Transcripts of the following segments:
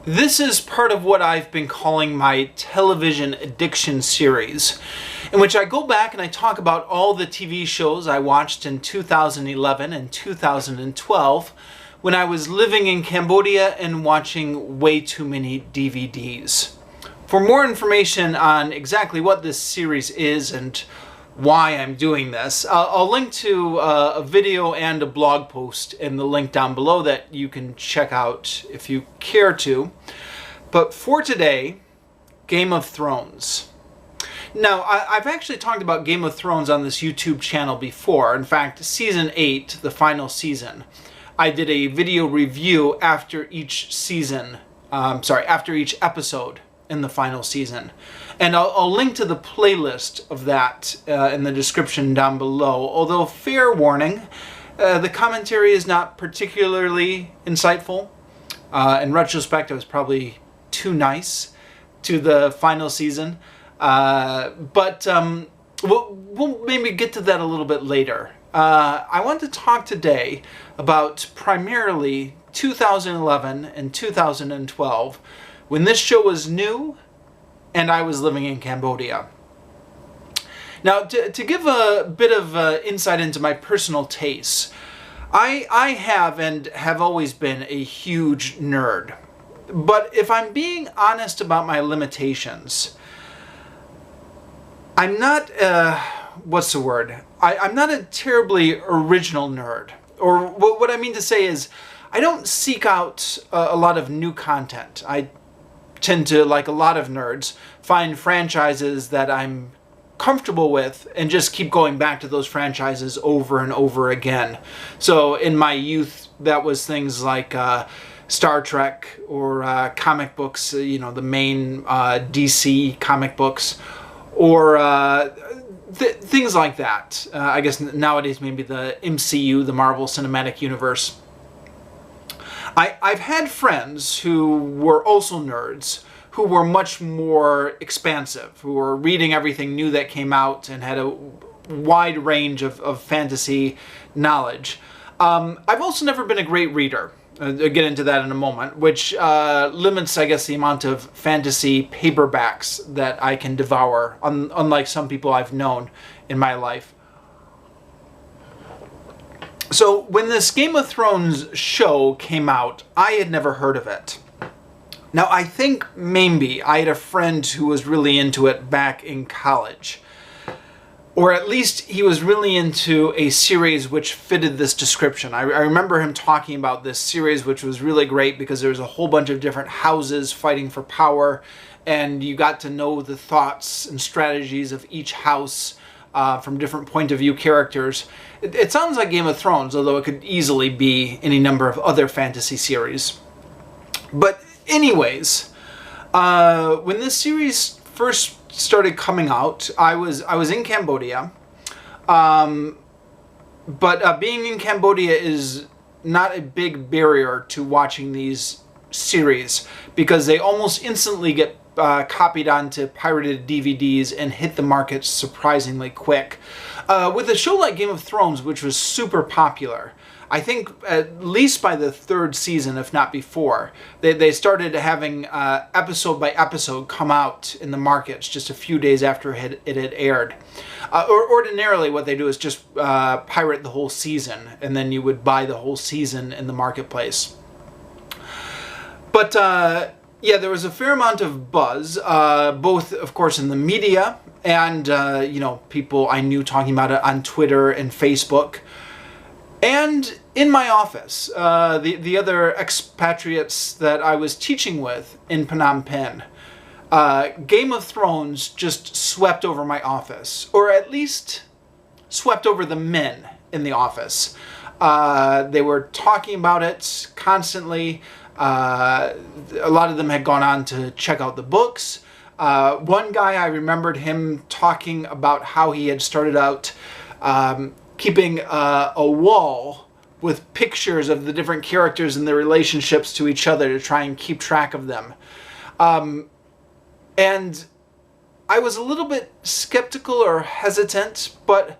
This is part of what I've been calling my television addiction series, in which I go back and I talk about all the TV shows I watched in 2011 and 2012 when I was living in Cambodia and watching way too many DVDs. For more information on exactly what this series is and why I'm doing this, I'll link to a video and a blog post in the link down below that you can check out if you care to. But for today, Game of Thrones. Now, I've actually talked about Game of Thrones on this YouTube channel before. In fact, Season 8, the final season, I did a video review after each season, after each episode in the final season. And I'll link to the playlist of that in the description down below. Although, fair warning, the commentary is not particularly insightful. In retrospect, I was probably too nice to the final season. But we'll maybe get to that a little bit later. I want to talk today about primarily 2011 and 2012, when this show was new and I was living in Cambodia. Now, to give a bit of insight into my personal tastes, I have and have always been a huge nerd. But if I'm being honest about my limitations, I'm not, what's the word? I'm not a terribly original nerd. Or what I mean to say is, I don't seek out a lot of new content. I tend to, like a lot of nerds, find franchises that I'm comfortable with and just keep going back to those franchises over and over again. So in my youth, that was things like Star Trek or comic books, the main DC comic books, or things like that. I guess nowadays maybe the MCU, the Marvel Cinematic Universe. I've had friends who were also nerds, who were much more expansive, who were reading everything new that came out and had a wide range of fantasy knowledge. I've also never been a great reader. I'll get into that in a moment, which limits, I guess, the amount of fantasy paperbacks that I can devour, unlike some people I've known in my life. So when this Game of Thrones show came out, I had never heard of it. Now, I think maybe I had a friend who was really into it back in college. Or at least he was really into a series which fitted this description. I remember him talking about this series, which was really great because there was a whole bunch of different houses fighting for power, and you got to know the thoughts and strategies of each house from different point of view characters. It sounds like Game of Thrones, although it could easily be any number of other fantasy series. But anyways, when this series first started coming out, I was in Cambodia, but being in Cambodia is not a big barrier to watching these series because they almost instantly get copied onto pirated DVDs and hit the market surprisingly quick. With a show like Game of Thrones, which was super popular, I think at least by the third season, if not before, they started having episode by episode come out in the markets just a few days after it had aired. Ordinarily, what they do is just pirate the whole season, and then you would buy the whole season in the marketplace. But yeah, there was a fair amount of buzz, both, of course, in the media and people I knew talking about it on Twitter and Facebook. And in my office, the other expatriates that I was teaching with in Phnom Penh, Game of Thrones just swept over my office, or at least swept over the men in the office. They were talking about it constantly. A lot of them had gone on to check out the books. One guy, I remembered him talking about how he had started out keeping a wall with pictures of the different characters and their relationships to each other to try and keep track of them. And I was a little bit skeptical or hesitant, but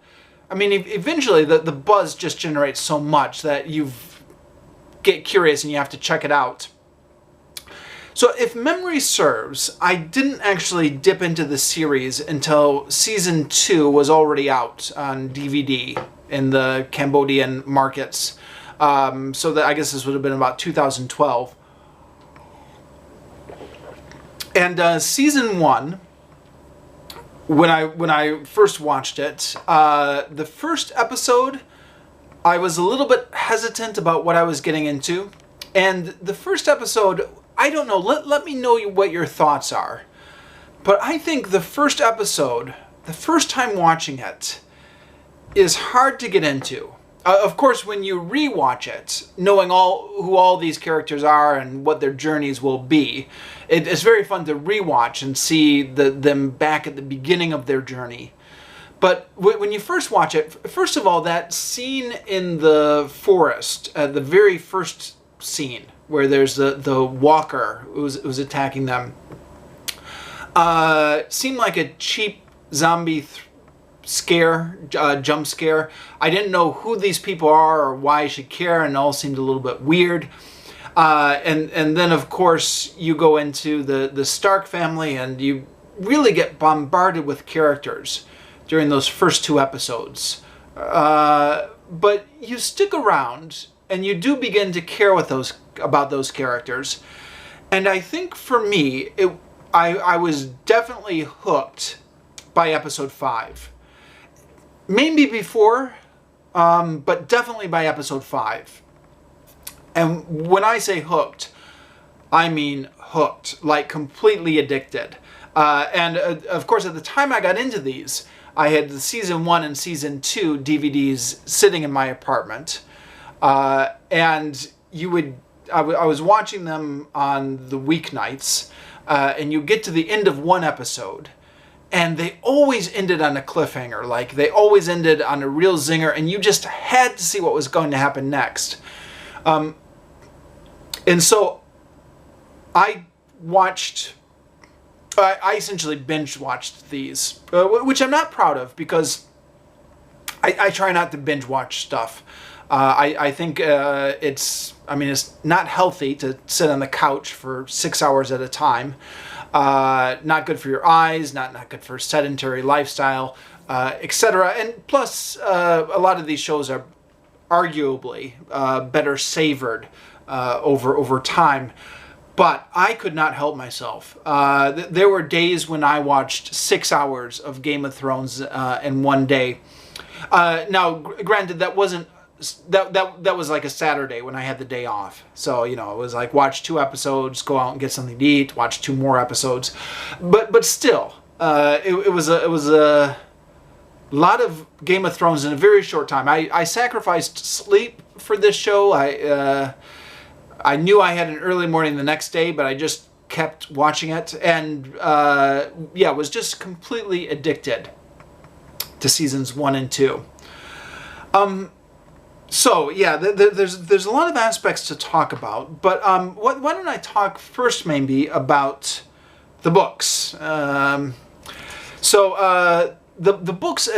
I mean, eventually the buzz just generates so much that you get curious and you have to check it out. So if memory serves, I didn't actually dip into the series until season 2 was already out on DVD in the Cambodian markets. So that I guess this would have been about 2012. And season 1, when I first watched it, the first episode, I was a little bit hesitant about what I was getting into. And the first episode, I don't know, let me know what your thoughts are. But I think the first episode, the first time watching it, is hard to get into. Of course, when you rewatch it, knowing who all these characters are and what their journeys will be, it's very fun to rewatch and see them back at the beginning of their journey. But when you first watch it, first of all, that scene in the forest, the very first scene where there's the walker who's attacking them, seemed like a cheap zombie jump scare. I didn't know who these people are or why I should care, and it all seemed a little bit weird. And then of course you go into the Stark family, and you really get bombarded with characters during those first 2 episodes. But you stick around and you do begin to care about those characters. And I think for me, I was definitely hooked by episode 5. Maybe before, but definitely by episode 5. And when I say hooked, I mean hooked, like completely addicted. And of course, at the time I got into these, I had the season 1 and season 2 DVDs sitting in my apartment. And I was watching them on the weeknights, and you get to the end of one episode, and they always ended on a cliffhanger. Like, they always ended on a real zinger, and you just had to see what was going to happen next. And so I essentially binge watched these, which I'm not proud of, because I try not to binge watch stuff. I think it's not healthy to sit on the couch for 6 hours at a time. Not good for your eyes, not good for sedentary lifestyle, etc. And plus, a lot of these shows are arguably better savored over time. But I could not help myself. There were days when I watched 6 hours of Game of Thrones in one day. Now, granted, that wasn't that was like a Saturday when I had the day off. So, it was like watch 2 episodes, go out and get something to eat, watch 2 more episodes. But still, it was a lot of Game of Thrones in a very short time. I sacrificed sleep for this show. I knew I had an early morning the next day, but I just kept watching it, and was just completely addicted to seasons 1 and 2. So yeah, there's a lot of aspects to talk about, but why don't I talk first maybe about the books? The books,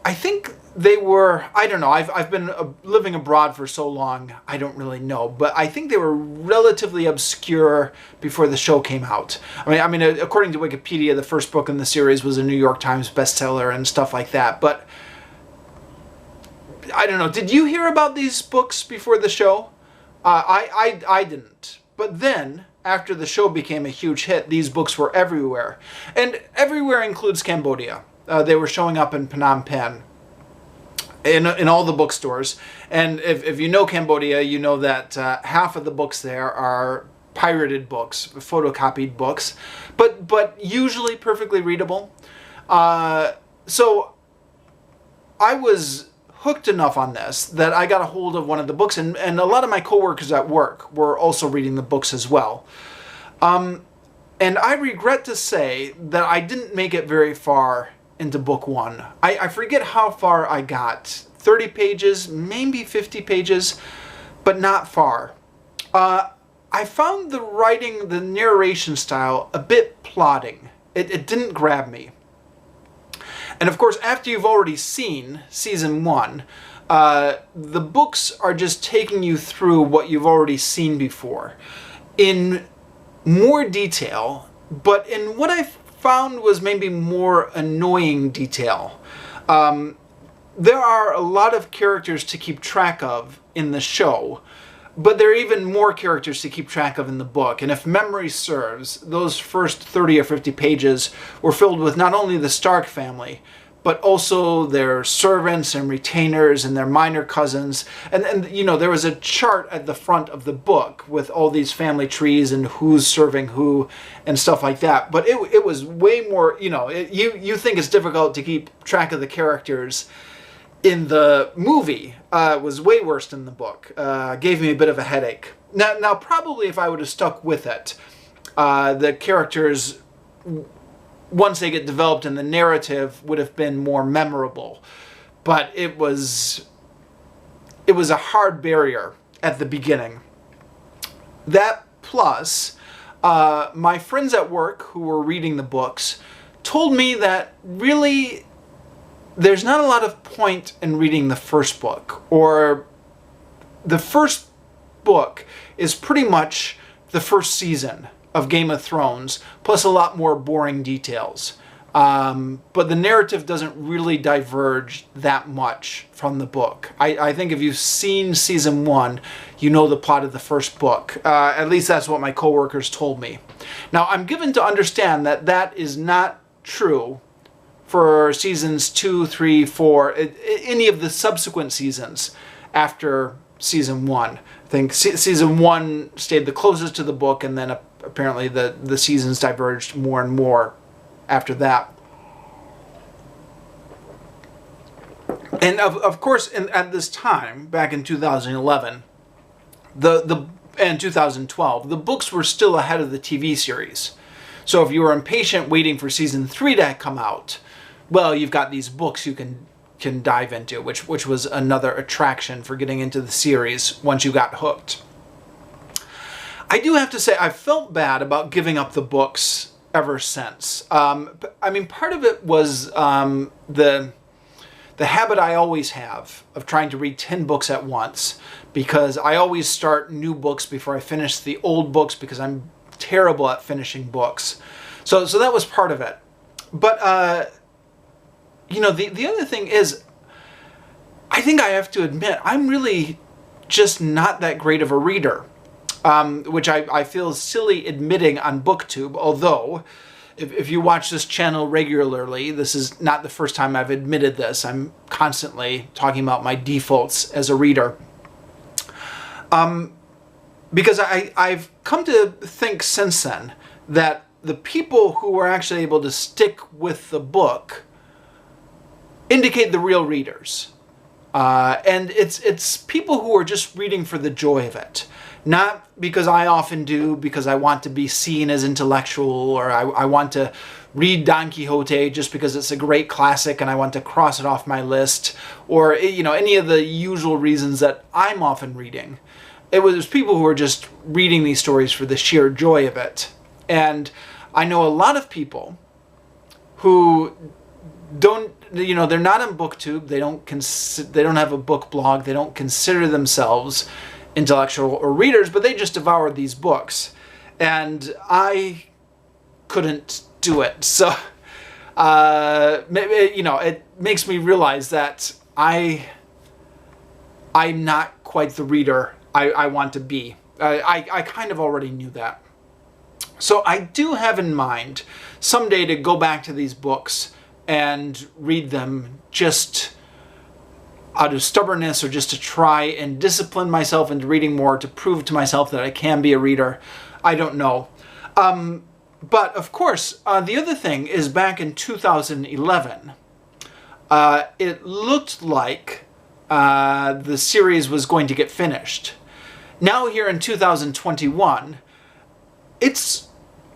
I think they were, I don't know, I've been living abroad for so long, I don't really know, but I think they were relatively obscure before the show came out. I mean, according to Wikipedia, the first book in the series was a New York Times bestseller and stuff like that, but I don't know, did you hear about these books before the show? I didn't. But then, after the show became a huge hit, these books were everywhere. And everywhere includes Cambodia. They were showing up in Phnom Penh, in all the bookstores. And if you know Cambodia, you know that half of the books there are pirated books, photocopied books, but usually perfectly readable. So I was hooked enough on this that I got a hold of one of the books, and a lot of my coworkers at work were also reading the books as well. And I regret to say that I didn't make it very far into book 1. I forget how far I got. 30 pages, maybe 50 pages, but not far. I found the writing, the narration style, a bit plodding. It didn't grab me. And of course, after you've already seen season 1, the books are just taking you through what you've already seen before in more detail, but in what I found was maybe more annoying detail. There are a lot of characters to keep track of in the show, but there are even more characters to keep track of in the book. And if memory serves, those first 30 or 50 pages were filled with not only the Stark family, but also their servants and retainers and their minor cousins. And you know, there was a chart at the front of the book with all these family trees and who's serving who and stuff like that. But it was way more, you know, you think it's difficult to keep track of the characters in the movie. It was way worse than the book. Gave me a bit of a headache. Now probably if I would have stuck with it, the characters, once they get developed in the narrative, would have been more memorable. But it was a hard barrier at the beginning. That plus, my friends at work who were reading the books told me that really there's not a lot of point in reading the first book, or the first book is pretty much the first season of Game of Thrones, plus a lot more boring details. But the narrative doesn't really diverge that much from the book. I think if you've seen season 1, you know the plot of the first book. At least that's what my coworkers told me. Now, I'm given to understand that that is not true for seasons 2, 3, 4, any of the subsequent seasons after season 1. I think season 1 stayed the closest to the book, and then apparently the seasons diverged more and more after that. And of course, at this time, back in 2011, and 2012, the books were still ahead of the TV series. So if you were impatient waiting for season 3 to come out, well, you've got these books you can dive into, which was another attraction for getting into the series once you got hooked. I do have to say, I felt bad about giving up the books ever since. I mean, part of it was the habit I always have of trying to read 10 books at once, because I always start new books before I finish the old books, because I'm terrible at finishing books. So that was part of it. But you know, the other thing is, I think I have to admit, I'm really just not that great of a reader, which I feel silly admitting on BookTube, although if you watch this channel regularly, this is not the first time I've admitted this. I'm constantly talking about my defaults as a reader. Because I've come to think since then that the people who were actually able to stick with the book indicate the real readers. And it's people who are just reading for the joy of it. Not because I often do, because I want to be seen as intellectual, or I want to read Don Quixote just because it's a great classic and I want to cross it off my list, or, you know, any of the usual reasons that I'm often reading. It was people who were just reading these stories for the sheer joy of it. And I know a lot of people who don't, you know, they're not on BookTube, they don't have a book blog, they don't consider themselves intellectual or readers, but they just devour these books. And I couldn't do it. So, maybe, you know, it makes me realize that I'm not quite the reader I want to be. I kind of already knew that. So I do have in mind someday to go back to these books and read them just out of stubbornness, or just to try and discipline myself into reading more, to prove to myself that I can be a reader. I don't know. But of course, the other thing is, back in 2011, it looked like the series was going to get finished. Now here in 2021, it's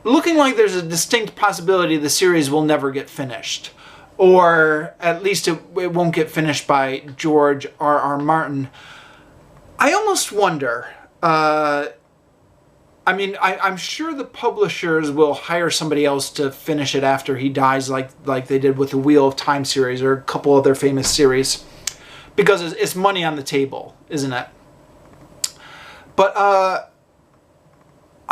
looking like there's a distinct possibility the series will never get finished. Or at least it won't get finished by George R.R. Martin. I almost wonder, I mean, I'm sure the publishers will hire somebody else to finish it after he dies, like they did with the Wheel of Time series or a couple other famous series, because it's money on the table, isn't it? But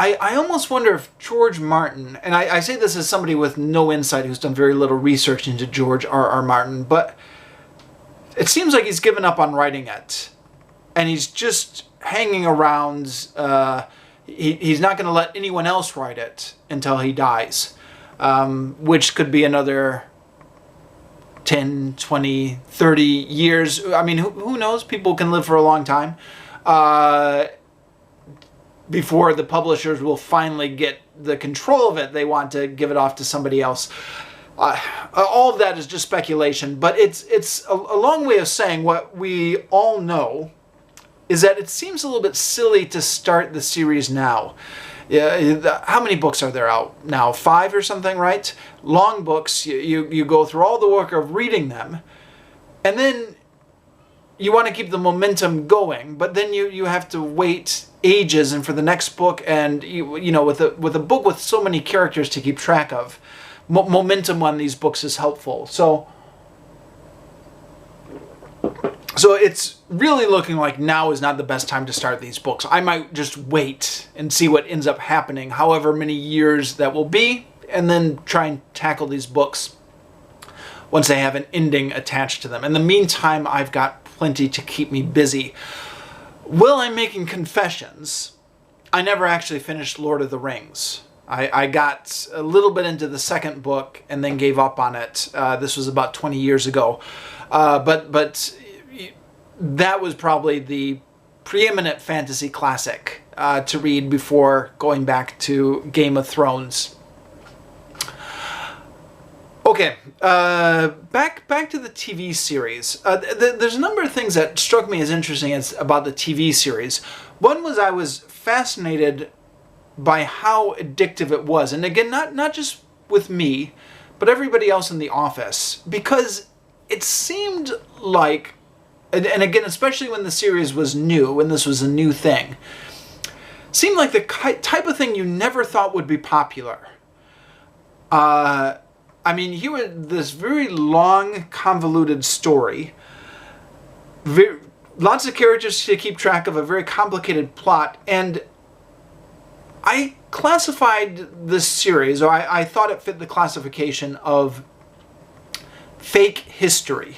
I almost wonder if George Martin, and I say this as somebody with no insight who's done very little research into George R.R. Martin, but it seems like he's given up on writing it. And he's just hanging around. He's not going to let anyone else write it until he dies, which could be another 10, 20, 30 years. I mean, who knows? People can live for a long time. Before the publishers will finally get the control of it, they want to give it off to somebody else. All of that is just speculation, but it's a long way of saying what we all know is that it seems a little bit silly to start the series now. How many books are there out now? 5 or something, right? Long books. You go through all the work of reading them, and then you want to keep the momentum going, but then you have to wait ages and for the next book, and you know, with a book with so many characters to keep track of, momentum on these books is helpful. So it's really looking like now is not the best time to start these books. I might just wait and see what ends up happening, however many years that will be, and then try and tackle these books once they have an ending attached to them. In the meantime, I've got plenty to keep me busy. While I'm making confessions, I never actually finished Lord of the Rings. I got a little bit into the second book and then gave up on it. This was about 20 years ago. But that was probably the preeminent fantasy classic to read before going back to Game of Thrones. Okay, back to the TV series. There's a number of things that struck me as interesting about the TV series. One was I was fascinated by how addictive it was. And again, not just with me, but everybody else in the office. Because it seemed like, and again, especially when the series was new, when this was a new thing, seemed like the type of thing you never thought would be popular. I mean, here was this very long, convoluted story. Lots of characters to keep track of, a very complicated plot, and I classified this series, or I thought it fit the classification of fake history.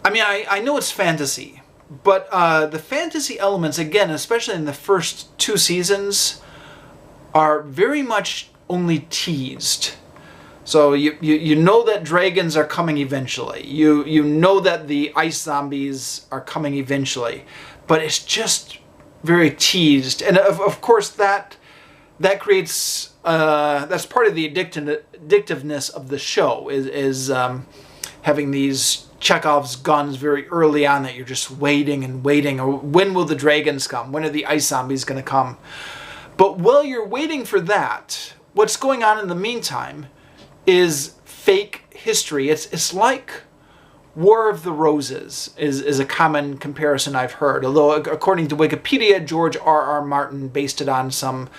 I mean, I know it's fantasy, but the fantasy elements, again, especially in the first 2 seasons, are very much only teased. So you know that dragons are coming eventually. You know that the ice zombies are coming eventually, but it's just very teased. And of course that creates that's part of the addictiveness of the show is having these Chekhov's guns very early on that you're just waiting and waiting. Or when will the dragons come? When are the ice zombies going to come? But while you're waiting for that, what's going on in the meantime is fake history. It's like War of the Roses is a common comparison I've heard. Although according to Wikipedia, George R.R. Martin based it on some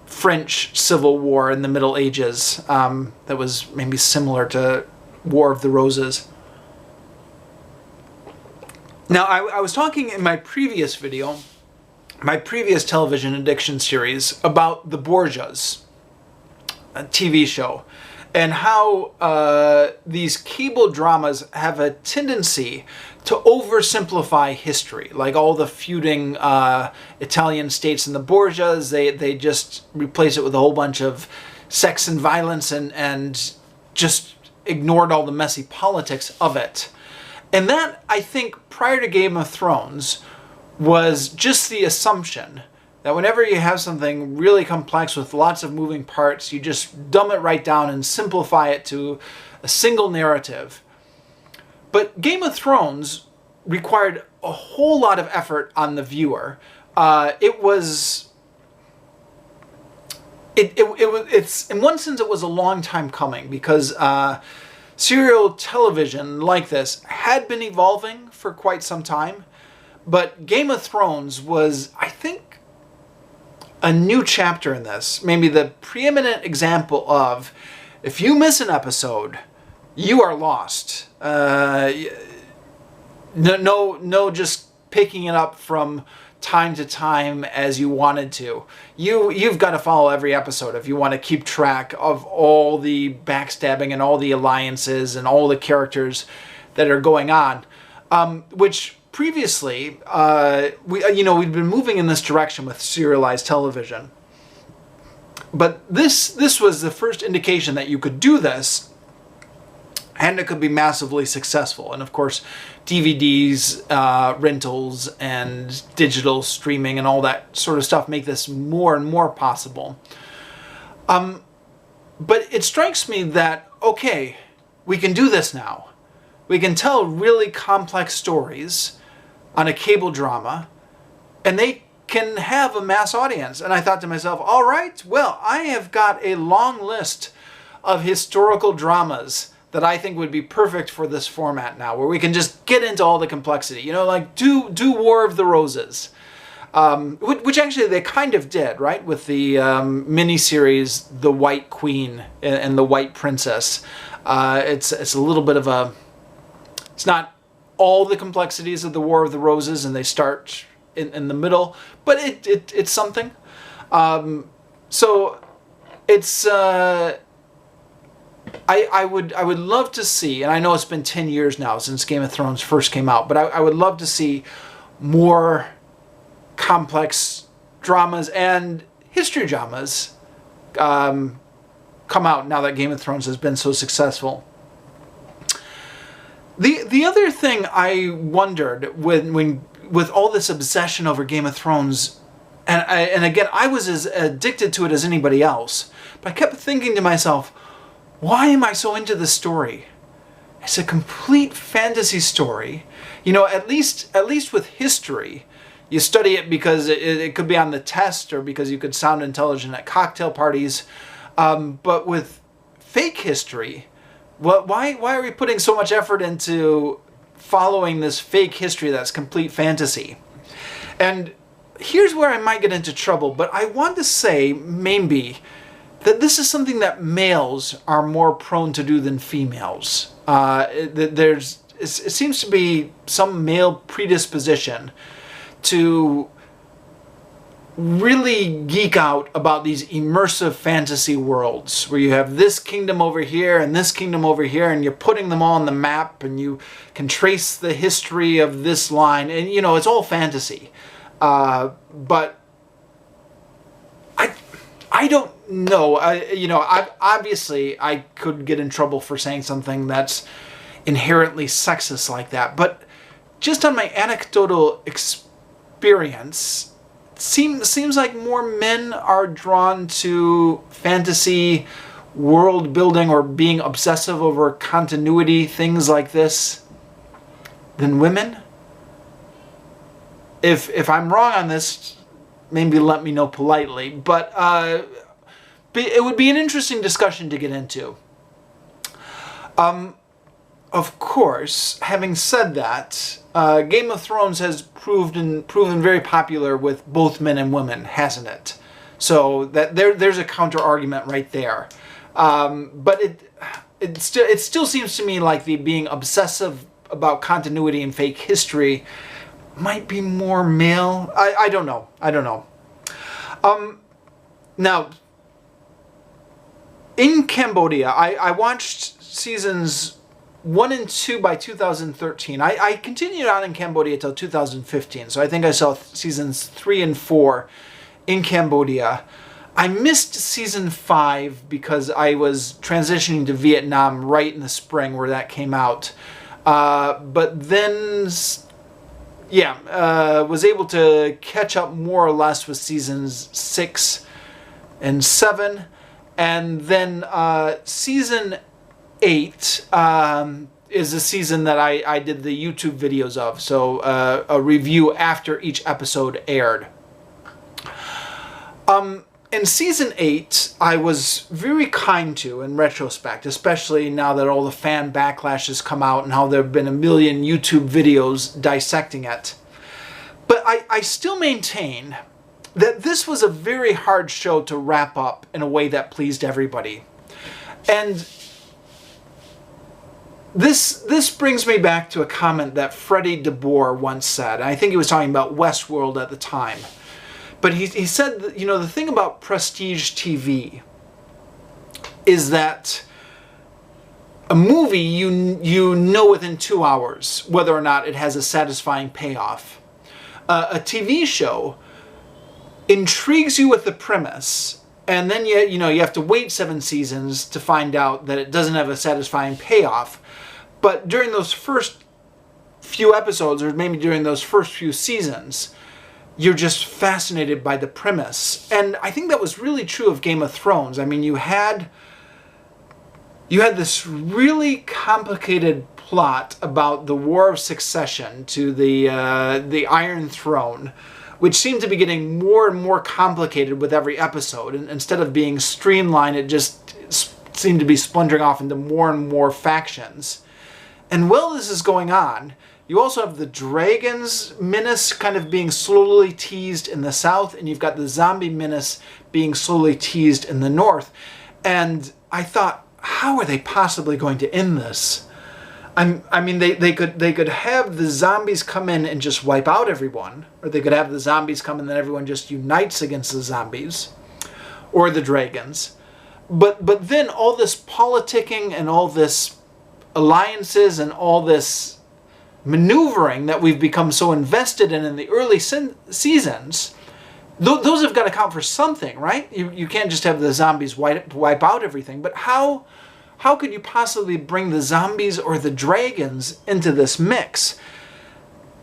French Civil War in the Middle Ages that was maybe similar to War of the Roses. Now, I was talking in my previous video, my previous television addiction series, about the Borgias, a TV show, and how these cable dramas have a tendency to oversimplify history. Like all the feuding Italian states and the Borgias, they just replace it with a whole bunch of sex and violence and just ignored all the messy politics of it. And that, I think, prior to Game of Thrones, was just the assumption that whenever you have something really complex with lots of moving parts, you just dumb it right down and simplify it to a single narrative. But Game of Thrones required a whole lot of effort on the viewer. It's in one sense it was a long time coming, because serial television like this had been evolving for quite some time, but Game of Thrones was, I think, a new chapter in this. Maybe the preeminent example of, if you miss an episode, you are lost. No, just picking it up from time to time as you wanted to. You've got to follow every episode if you want to keep track of all the backstabbing and all the alliances and all the characters that are going on, which previously we'd been moving in this direction with serialized television. But this was the first indication that you could do this, and it could be massively successful. And of course, DVDs, rentals, and digital streaming and all that sort of stuff make this more and more possible. But it strikes me that, okay, we can do this now. We can tell really complex stories on a cable drama, and they can have a mass audience. And I thought to myself, all right, well, I have got a long list of historical dramas that I think would be perfect for this format now, where we can just get into all the complexity. You know, like do War of the Roses, which actually they kind of did, right? With the miniseries The White Queen and the White Princess. It's a little bit of a... It's not all the complexities of the War of the Roses, and they start in the middle, but it's something. So it's I would love to see, and I know it's been 10 years now since Game of Thrones first came out, but I would love to see more complex dramas and history dramas come out now that Game of Thrones has been so successful. The other thing I wondered when with all this obsession over Game of Thrones, and again, I was as addicted to it as anybody else, but I kept thinking to myself, why am I so into this story? It's a complete fantasy story. You know, at least with history, you study it because it could be on the test or because you could sound intelligent at cocktail parties. But with fake history, why are we putting so much effort into following this fake history that's complete fantasy? And here's where I might get into trouble, but I want to say maybe that this is something that males are more prone to do than females. It seems to be some male predisposition to really geek out about these immersive fantasy worlds where you have this kingdom over here and this kingdom over here, and you're putting them all on the map, and you can trace the history of this line, and you know, it's all fantasy. But I don't know. Obviously I could get in trouble for saying something that's inherently sexist like that, but just on my anecdotal experience, seems like more men are drawn to fantasy world building or being obsessive over continuity, things like this, than women. If I'm wrong on this, maybe let me know politely, but it would be an interesting discussion to get into. Of course, having said that, Game of Thrones has proven very popular with both men and women, hasn't it? So that there's a counter argument right there. But it still seems to me like the being obsessive about continuity and fake history might be more male. I don't know. Now, in Cambodia, I watched seasons 1 and 2 by 2013. I continued on in Cambodia until 2015, so I think I saw seasons 3 and 4 in Cambodia. I missed season 5 because I was transitioning to Vietnam right in the spring where that came out. But then, was able to catch up more or less with seasons 6 and 7. And then season 8 is the season that I did the YouTube videos of. So a review after each episode aired. In season 8, I was very kind to, in retrospect, especially now that all the fan backlash has come out and how there have been a million YouTube videos dissecting it. But I still maintain that this was a very hard show to wrap up in a way that pleased everybody. And This brings me back to a comment that Freddie DeBoer once said. I think he was talking about Westworld at the time. But he said that, the thing about prestige TV is that a movie, you know within 2 hours whether or not it has a satisfying payoff. A TV show intrigues you with the premise, and then you have to wait 7 seasons to find out that it doesn't have a satisfying payoff. But during those first few episodes, or maybe during those first few seasons, you're just fascinated by the premise. And I think that was really true of Game of Thrones. I mean, you had this really complicated plot about the War of Succession to the Iron Throne, which seemed to be getting more and more complicated with every episode. And instead of being streamlined, it just seemed to be splintering off into more and more factions. And while this is going on, you also have the dragons menace kind of being slowly teased in the south, and you've got the zombie menace being slowly teased in the north. And I thought, how are they possibly going to end this? I mean, they could have the zombies come in and just wipe out everyone, or they could have the zombies come in and then everyone just unites against the zombies, or the dragons. But then all this politicking and all this alliances and all this maneuvering that we've become so invested in the early seasons, those have got to count for something, right? You can't just have the zombies wipe out everything. But how could you possibly bring the zombies or the dragons into this mix?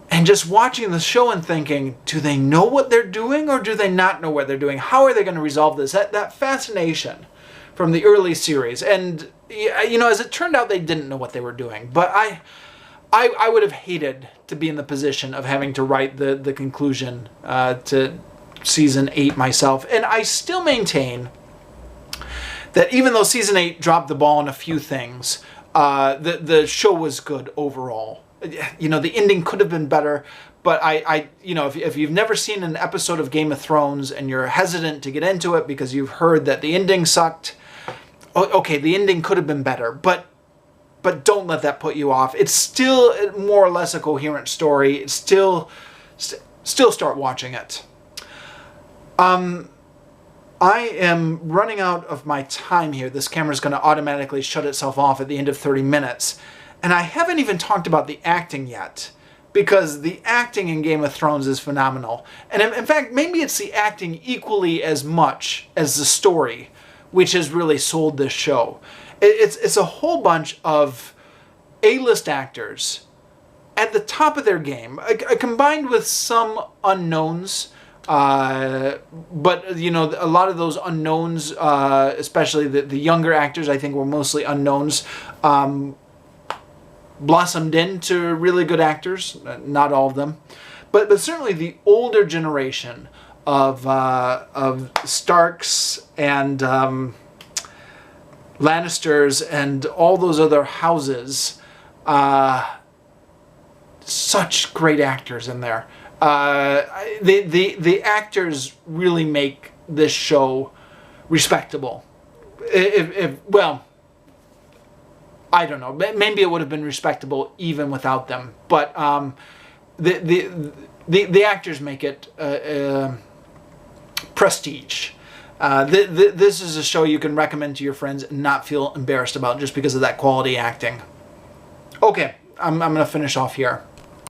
And just watching the show and thinking, do they know what they're doing or do they not know what they're doing? How are they going to resolve this? That fascination from the early series. And, as it turned out, they didn't know what they were doing. But I would have hated to be in the position of having to write the conclusion to Season 8 myself. And I still maintain that even though Season 8 dropped the ball on a few things, the show was good overall. The ending could have been better, but if you've never seen an episode of Game of Thrones and you're hesitant to get into it because you've heard that the ending sucked, okay, the ending could have been better, but don't let that put you off. It's still more or less a coherent story. It's still start watching it. I am running out of my time here. This camera's going to automatically shut itself off at the end of 30 minutes. And I haven't even talked about the acting yet, because the acting in Game of Thrones is phenomenal. And in fact, maybe it's the acting equally as much as the story, which has really sold this show. It's a whole bunch of A-list actors at the top of their game, combined with some unknowns. But a lot of those unknowns, especially the younger actors, I think were mostly unknowns, blossomed into really good actors. Not all of them, but certainly the older generation of Starks and Lannisters and all those other houses. Such great actors in there. The actors really make this show respectable. Well, I don't know. Maybe it would have been respectable even without them. But the actors make it prestige. This is a show you can recommend to your friends and not feel embarrassed about just because of that quality acting. Okay, I'm going to finish off here.